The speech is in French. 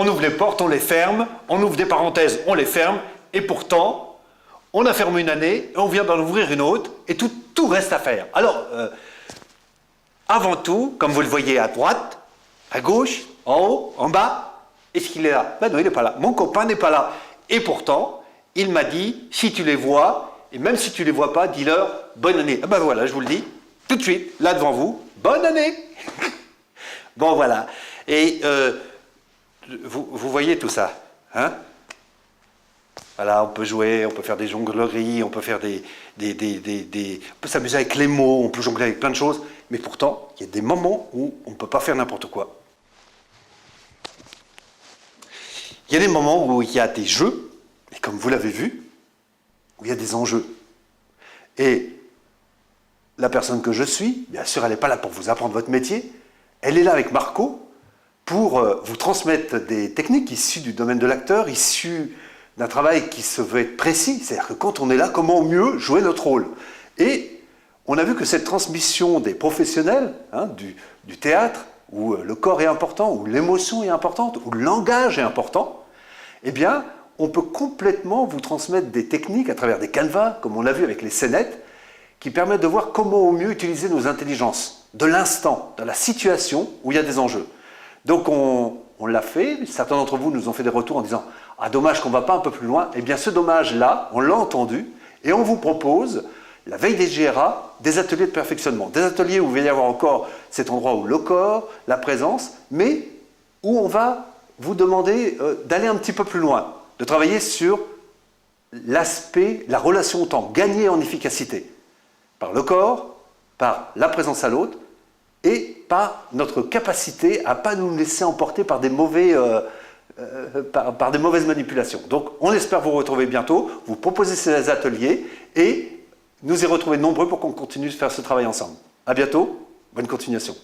on ouvre les portes, on les ferme, on ouvre des parenthèses, on les ferme, et pourtant, on a fermé une année, et on vient d'en ouvrir une autre, et tout reste à faire. Alors, avant tout, comme vous le voyez à droite, à gauche, en haut, en bas, est-ce qu'il est là? Ben non, il n'est pas là. Mon copain n'est pas là. Et pourtant, il m'a dit, si tu les vois, et même si tu ne les vois pas, dis-leur bonne année. Ah ben voilà, je vous le dis, tout de suite, là devant vous, bonne année. Bon, voilà. Et vous voyez tout ça, hein? Voilà, on peut jouer, on peut faire des jongleries, on peut faire on peut s'amuser avec les mots, on peut jongler avec plein de choses, mais pourtant, il y a des moments où on ne peut pas faire n'importe quoi. Il y a des moments où il y a des jeux, et comme vous l'avez vu, où il y a des enjeux. Et la personne que je suis, bien sûr, elle n'est pas là pour vous apprendre votre métier, elle est là avec Marco pour vous transmettre des techniques issues du domaine de l'acteur, issues d'un travail qui se veut être précis, c'est-à-dire que quand on est là, comment mieux jouer notre rôle. Et on a vu que cette transmission des professionnels, hein, du théâtre, où le corps est important, où l'émotion est importante, où le langage est important, eh bien, on peut complètement vous transmettre des techniques à travers des canevas, comme on l'a vu avec les scénettes, qui permettent de voir comment au mieux utiliser nos intelligences, de l'instant, de la situation où il y a des enjeux. Donc on l'a fait, certains d'entre vous nous ont fait des retours en disant « Ah, dommage qu'on ne va pas un peu plus loin ». Eh bien, ce dommage-là, on l'a entendu, et on vous propose, la veille des GRA, des ateliers de perfectionnement. Des ateliers où il va y avoir encore cet endroit où le corps, la présence, mais où on va vous demander d'aller un petit peu plus loin, de travailler sur l'aspect, la relation au temps, gagner en efficacité, par le corps, par la présence à l'autre, et par notre capacité à ne pas nous laisser emporter par des mauvaises manipulations. Donc, on espère vous retrouver bientôt, vous proposer ces ateliers, et nous y retrouver nombreux pour qu'on continue de faire ce travail ensemble. À bientôt, bonne continuation.